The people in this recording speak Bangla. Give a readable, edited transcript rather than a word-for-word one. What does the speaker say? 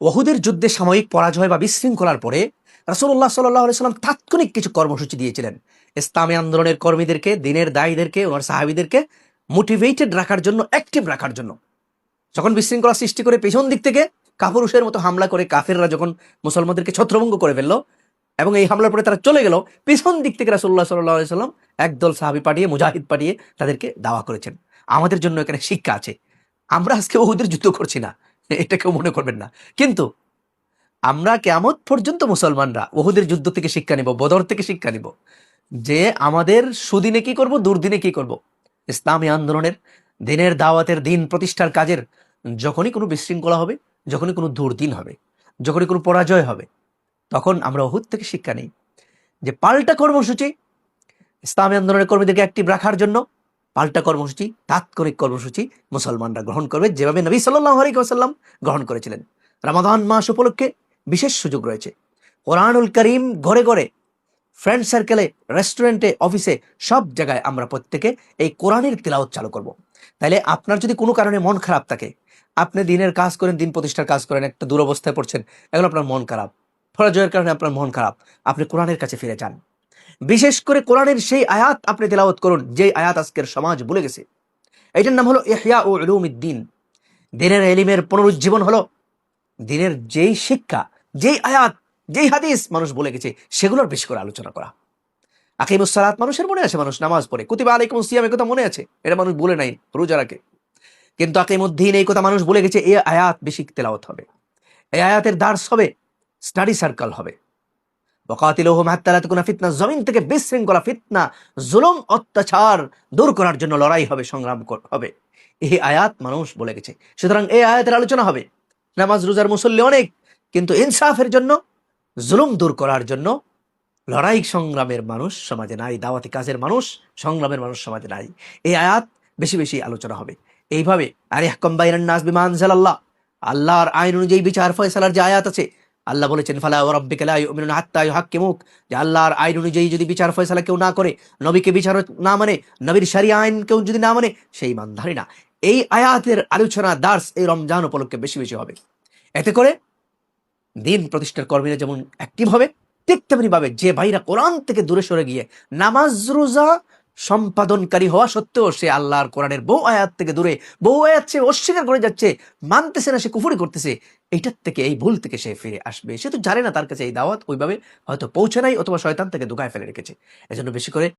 ওহুদের যুদ্ধে সাময়িক পরাজয় বা বিশৃঙ্খলার পরে রাসূলুল্লাহ সাল্লাল্লাহু আলাইহি সাল্লাম তাৎক্ষণিক কিছু কর্মসূচি দিয়েছিলেন। ইসলামী আন্দোলনের কর্মীদেরকে, দিনের দায়ীদেরকে, ওনার সাহাবীদেরকে মোটিভেটেড রাখার জন্য, অ্যাক্টিভ রাখার জন্য। যখন বিশৃঙ্খলা সৃষ্টি করে পেছন দিক থেকে কাপুরুষের মতো হামলা করে কাফেররা যখন মুসলমানদেরকে ছত্রভঙ্গ করে ফেললো এবং এই হামলার পরে তারা চলে গেল, পেছন দিক থেকে রাসূলুল্লাহ সাল্লাল্লাহু আলাইহি সাল্লাম একদল সাহাবী পাঠিয়ে, মুজাহিদ পাঠিয়ে তাদেরকে দাওয়া করেছেন। আমাদের জন্য এখানে শিক্ষা আছে। আমরা আজকে ওহুদের যুদ্ধ করছি না, এটা কেউ মনে করবেন না, কিন্তু আমরা কিয়ামত পর্যন্ত মুসলমানরা ওহুদের যুদ্ধ থেকে শিক্ষা নিব, বদর থেকে শিক্ষা নিব, যে আমাদের সুদিনে কি করব, দুর্দিনে কি করব। ইসলামী আন্দোলনের, দিনের দাওয়াতের, দিন প্রতিষ্ঠার কাজের যখনই কোনো বিশৃঙ্খলা হবে, যখনই কোনো দুর্দিন হবে, যখনই কোনো পরাজয় হবে, তখন আমরা ওহুদ থেকে শিক্ষা নিই যে পাল্টা কর্মসূচি, ইসলামী আন্দোলনের কর্মীদেরকে অ্যাক্টিভ রাখার জন্য পাল্টা কর্মসূচি, তাৎক্ষণিক কর্মসূচি মুসলমানরা গ্রহণ করবে, যেভাবে নবী সাল্লাল্লাহু আলাইহি ওয়াসাল্লাম গ্রহণ করেছিলেন। রমাদান মাস উপলক্ষে বিশেষ সুযোগ রয়েছে। কোরআনুল করিম ঘরে ঘরে, ফ্রেন্ড সার্কেলে, রেস্টুরেন্টে, অফিসে, সব জায়গায় আমরা প্রত্যেকে এই কোরআনের তিলাওয়াত চালু করব। তাইলে আপনার যদি কোনো কারণে মন খারাপ থাকে, আপনি দিনের কাজ করেন, দিন প্রতিষ্ঠার কাজ করেন, একটা দুরবস্থায় পড়ছেন, এগুলো আপনার মন খারাপ, পরাজয়ের কারণে আপনার মন খারাপ, আপনি কোরআনের কাছে ফিরে যান। বিশেষ করে কোরআনের সেই আয়াত আপনি তেলাওয়াত করুন যে আয়াত আজকের সমাজ ভুলে গেছে। এটার নাম হলো ইহয়া ও উলুমিদ্দিন। দিনের এলিমের পুনরুজ্জীবন হলো দিনের যেই শিক্ষা, যেই আয়াত, যেই হাদিস মানুষ বলে গেছে, সেগুলোর বেশি করে আলোচনা করা। আকিমুস সালাত মানুষের মনে আছে, মানুষ নামাজ পড়ে, কুতিবা আলাইকুমুস সিয়াম, এই কথা মনে আছে, এটা মানুষ বলে নাই, রোজা রাখে। কিন্তু আকিমুদ্দিন, এই কথা মানুষ বলে গেছে। এই আয়াত বেশি তেলাওয়াত হবে, এই আয়াতের দার্স হবে, স্টাডি সার্কেল হবে। ওয়াকাতিলুহুম হাত্তা লা তাকুনা ফিতনা, জমিন থেকে বিশৃঙ্খলা, ফিতনা, জুলুম, অত্যাচার দূর করার জন্য লড়াই হবে, সংগ্রাম হবে। এই আয়াত মানুষ বলে গেছে, সুতরাং এই আয়াতের আলোচনা হবে। নামাজ রোজার মুসল্লি অনেক, কিন্তু ইনসাফের জন্য, জুলুম দূর করার জন্য লড়াই সংগ্রামের মানুষ সমাজে নাই, দাওয়াতি কাজের মানুষ, সংগ্রামের মানুষ সমাজে নাই। এই আয়াত বেশি বেশি আলোচনা হবে। এইভাবে আর ইহকুম বাইনান নাস বিমা আনজালাল্লাহ, আল্লাহর আইন অনুযায়ী বিচার ফয়সালার যে আয়াত আছে, আল্লাহ বলেছেন ফালা ওয়া রাব্বিকা লা ইউমিনুনা হাত্তা ইউহাক্কিমুক, যে আল্লাহর আইন অনুযায়ী যদি বিচার ফয়সালা কেউ না করে, নবীকে বিচার না মানে, নবীর শরিয়া আইন কেউ যদি না মানে, সেই ইমানধারী না। এই আয়াতের আলোচনা, দার্স এই রমজান উপলক্ষে বেশি বেশি হবে। এতে করে দিন প্রতিষ্ঠার কর্মীরা যেমন অ্যাক্টিভ হবে, ঠিক তেমনি ভাবে যে ভাইরা কোরআন থেকে দূরে সরে গিয়ে নামাজ রোজা সম্পাদনকারী হওয়া সত্ত্বেও সে আল্লাহর কোরআনের বহু আয়াত থেকে দূরে, বহু আয়াত সে অস্বীকার করে যাচ্ছে, মানতেছে না, সে কুফরি করতেছে, এইটার থেকে, এই ভুল থেকে সে ফিরে আসবে। সে তো জানে না তার কাছে এই দাওয়াত ওইভাবে হয়তো পৌঁছে নাই, অথবা শয়তান থেকে ধোঁকায় ফেলে রেখেছে। এজন্য বেশি করে